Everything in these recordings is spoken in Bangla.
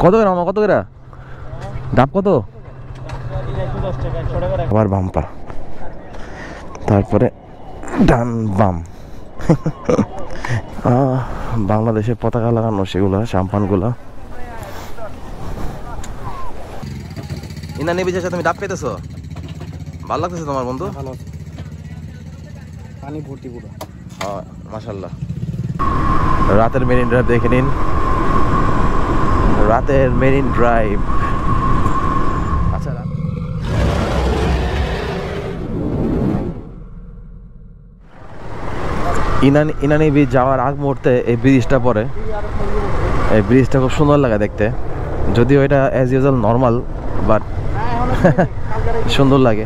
কত করে মামা, কত করে ডাব? কত? আবার বাম্পা, তারপরে ডান বাম। বাংলাদেশের পতাকা লাগানো সেগুলা, সাম্পানগুলা। ইনানি বিচের সাথে তুমি ডাব পেতেছো? ভালো লাগতেছে তোমার বন্ধু? ভালো আছে, পানি ভর্তি পুরো। হ্যাঁ মাশাআল্লাহ। রাতের মেরিন ড্রাইভ দেখে নিন, রাতের মেরিন ড্রাইভ। আচ্ছা, ইনানি ব্রিজ যাওয়ার আগ মুহূর্তে এই ব্রিজটা পরে, এই ব্রিজটা খুব সুন্দর লাগে দেখতে, যদিও এটা অ্যাজ ইউজুয়াল নর্মাল, বাট সুন্দর লাগে।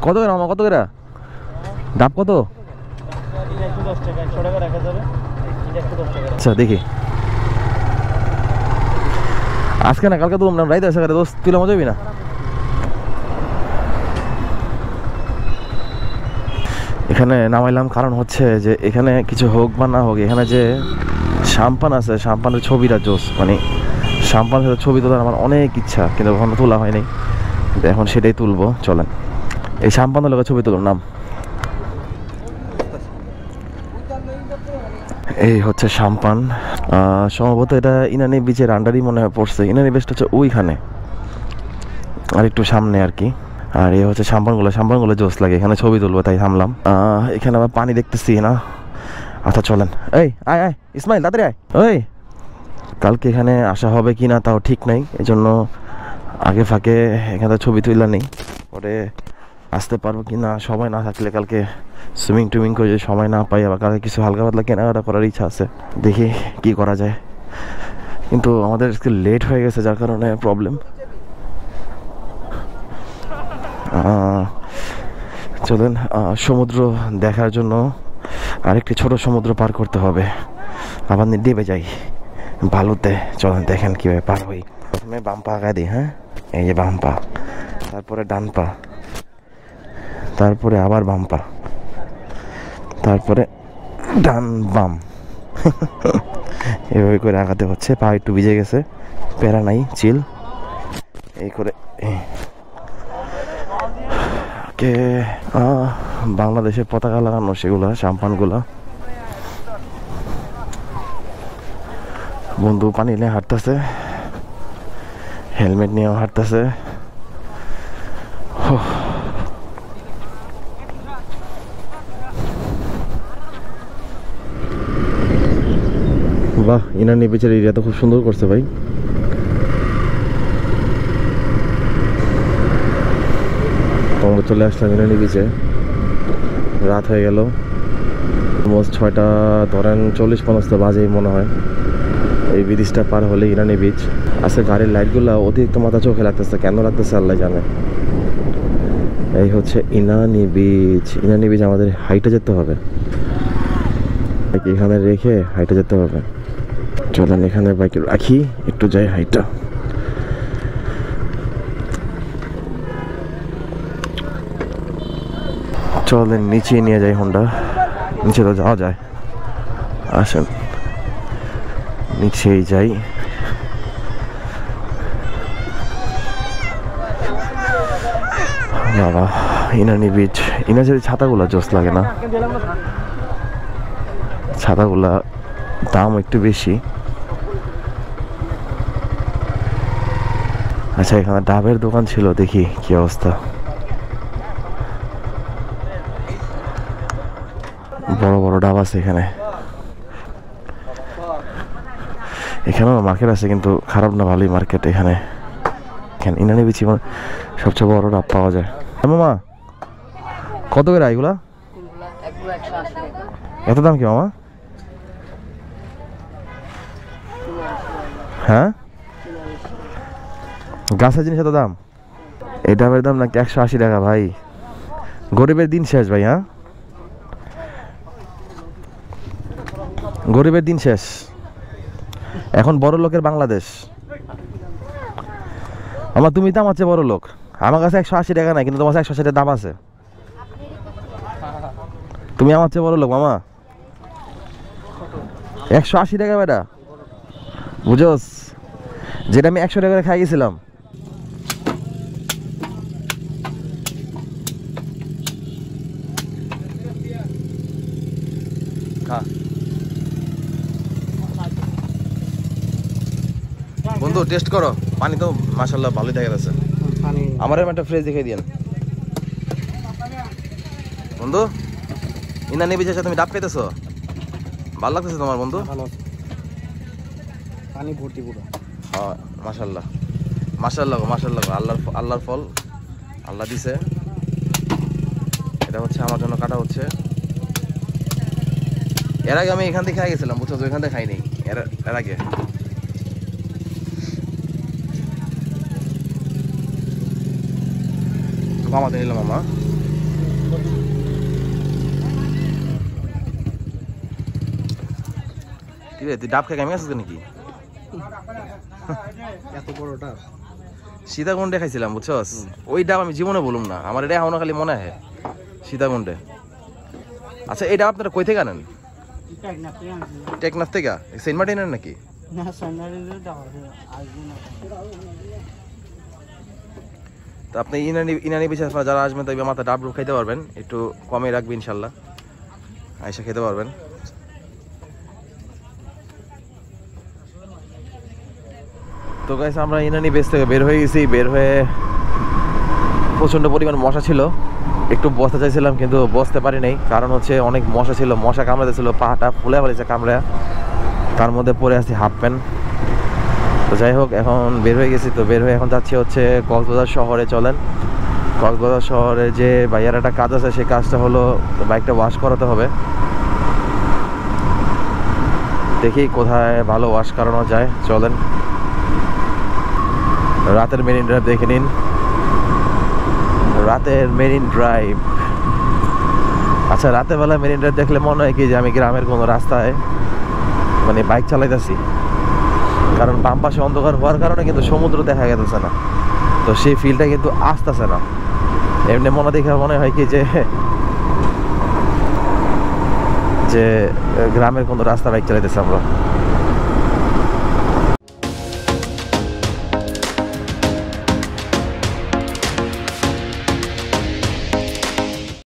কত করে মামা, কত করে ডাব? কত? আচ্ছা দেখি, আজকে না কালকে তুললাম, রাইতে আসে দোস্ত, তুলে মজা হবি না। এখানে নামাইলাম কারণ হচ্ছে যে এখানে কিছু হোক বা না হোক, এখানে যে সাম্পান আছে, সাম্পানের ছবিটা জোস, মানে সাম্পানের সাথে ছবি তোলার আমার অনেক ইচ্ছা, কিন্তু কখনো তোলা হয়নি, এখন সেটাই তুলবো। চলেন এই সাম্পানের লোকের ছবি তুলুন। নাম এই হচ্ছে সাম্পান, সম্ভবত এটা ইনানি বিচের আন্ডারই মনে হয় পড়ছে। ইনানি বিচটা হচ্ছে ওইখানে আর একটু সামনে আর কি। আর এই হচ্ছে সাম্পানগুলো জোস লাগে, এখানে ছবি তুলবো তাই থামলাম। এখানে আবার পানি দেখতেছি না। আচ্ছা চলেন, এই আয় আয় ইসমাইল, তাড়াতাড়ি আয়। ওই কালকে এখানে আসা হবে কি না তাও ঠিক নাই, এই জন্য আগে ফাঁকে এখানে ছবি তুললা নেই, পরে আসতে পারবো কি না, সময় না থাকলে কালকে সুইমিং টুইমিং করে যদি সময় না পাই, আবার কালকে কিছু হালকা পাতলা কেনাকাটা করার ইচ্ছা আছে, দেখি কি করা যায়। কিন্তু আমাদের লেট হয়ে গেছে যার কারণে প্রবলেম। চলেন সমুদ্র দেখার জন্য আরেকটি ছোট সমুদ্র পার করতে হবে, আবার ডেবে যাই বালুতে। চলেন দেখেন কীভাবে পার হই। প্রথমে বাম পা আগায় দিই, হ্যাঁ এই যে বাম পা, তারপরে ডান পা, তারপরে আবার বাম পা, তারপরে ডান বাম। এভাবে করে আগাতে হচ্ছে, পা একটু ভিজে গেছে, প্যারা নাই, চিল এই করে। কে বাংলাদেশের পতাকা লাগানো সেগুলা, সাম্পানগুলা। বন্ধু পানি নিয়ে হাঁটতেছে, হেলমেট নিয়েও হাঁটতেছে। বাহ, ইনানি বিচের এরিয়া তো খুব সুন্দর করছে ভাই। আমরা চলে আসলাম ইনানি বিচে, রাত হয়ে গেল, অলমোস্ট 6টা ধরেন 40-50 বাজেই মনে হয়। এই ব্রিজটা পার হলে ইনানি বিচ। আজকে গাড়ির লাইটগুলো অতিরিক্ত মাথা চোখে লাগতেছে, কেন লাগতেছে আল্লাহ জানে। এই হচ্ছে ইনানি বিচ। ইনানি বিচ আমাদের হাইটে যেতে হবে, এখানে রেখে হাইটে যেতে হবে। চলেন এখানে বাইক রাখি, একটু যাই হাইটটা। চলেন নিচে নিয়ে যাই হোন্ডা, নিচে তো যাওয়া যায়, আসেন নিচেই যাই। বাবা ইনানি বিচ, ইনানি ছাতাগুলা জোস লাগে না? ছাতাগুলা দাম একটু বেশি। আচ্ছা এখানে ডাবের দোকান ছিল, দেখি কি অবস্থা। বড় বড় ডাব আছে এখানে, এখানেও মার্কেট আছে, কিন্তু খারাপ না, ভালোই মার্কেট এখানে। ইনানি বিচে সবচেয়ে বড় ডাব পাওয়া যায়। মামা কত করে এগুলা? এত দাম কি মামা? হ্যাঁ গাছের জিনিস এত দাম? এই ডাবের দাম নাকি 180 টাকা ভাই। গরিবের দিন শেষ ভাই। হ্যাঁ, গরিবের দিন শেষ, এখন বড় লোকের বাংলাদেশ। আমার তুমি তো আমার চেয়ে বড় লোক, আমার কাছে 180 টাকা নাই, কিন্তু তোমার কাছে 180 টাকা দাম আছে। তুমি আমার চেয়ে বড় লোক মামা। 180 টাকা বেটা, বুঝোস? যেটা আমি 100 টাকা করে খাই গেছিলাম। বন্ধু টেস্ট করো, পানি তো মাশাআল্লাহ ভালোই দেখা যাচ্ছে। পানি আমার একটা ফ্রেশ দেখাই দিয়েন বন্ধু। ইনানি বিচের সাথে তুমি ডাব খাইতেছো, ভালো লাগতেছে তোমার বন্ধু? ভালো আছে, পানি ভর্তি পুরো। হ্যাঁ মাশাআল্লাহ, মাশাআল্লাহ, মাশাআল্লাহ। আল্লাহর ফল, আল্লাহ দিছে। এটা হচ্ছে আমার জন্য কাটা হচ্ছে। এর আগে আমি এখান থেকে খাই গেছিলাম, বুঝছো? ওইখান থেকে খাইনি এর আগে। মামাতে নিলাম মামা। কি রে, তুই ডাব খাই আমি আসছিস নাকি? এত বড়টা সীতাকুণ্ডে খাইছিলাম, বুঝছস? ওই ডাব আমি জীবনে বলুম না, আমার এটা এখনো খালি মনে হয় সীতাকুণ্ডে। আচ্ছা, এটা আপনারা কই থেকে আনেন? টেকনাফ থেকে? সেন্ট মার্টিনের নাকি? তো আপনি ইনানি বিচে যারা আসবেন তাই মাথা ডাব ডুব খাইতে পারবেন, একটু কমে রাখবেন ইনশাল্লাহ, আইসা খেতে পারবেন। তো গাইস, আমরা ইনানি বেস থেকে বের হয়ে গেছি। বের হয়ে প্রচণ্ড পরিমাণ মশা ছিল, একটু বসতে চাইছিলাম কিন্তু বসতে পারি নাই, কারণ হচ্ছে অনেক মশা ছিল, মশা কামড়াতে ছিল, পাটা ফুলে ফেলেছে কামড়া, তার মধ্যে পরে আসছি হাফ প্যান্ট। তো যাই হোক, এখন বের হয়ে গেছি। তো বের হয়ে এখন যাচ্ছি হচ্ছে কক্সবাজার শহরে। চলেন, কক্সবাজার শহরে যে ভাইয়ার একটা কাজ আছে, সেই কাজটা হলো বাইকটা ওয়াশ করাতে হবে। দেখি কোথায় ভালো ওয়াশ করানো যায়। চলেন, রাতের মেরিন ড্রাইভ দেখে নিন। রাতের মেরিন ড্রাইভ, আচ্ছা, রাতের বেলা মেরিন ড্রাইভ দেখলে মনে হয় কি যে আমি গ্রামের কোনো রাস্তায় মানে বাইক চালাইতেছি, কারণ বাম পাশে অন্ধকার হওয়ার কারণে কিন্তু সমুদ্র দেখা গেছে না, তো সেই ফিলটা কিন্তু আসতেছে না। এমনি মনে দেখে মনে হয় কি যে গ্রামের কোনো রাস্তা বাইক চালাইতেছে আমরা।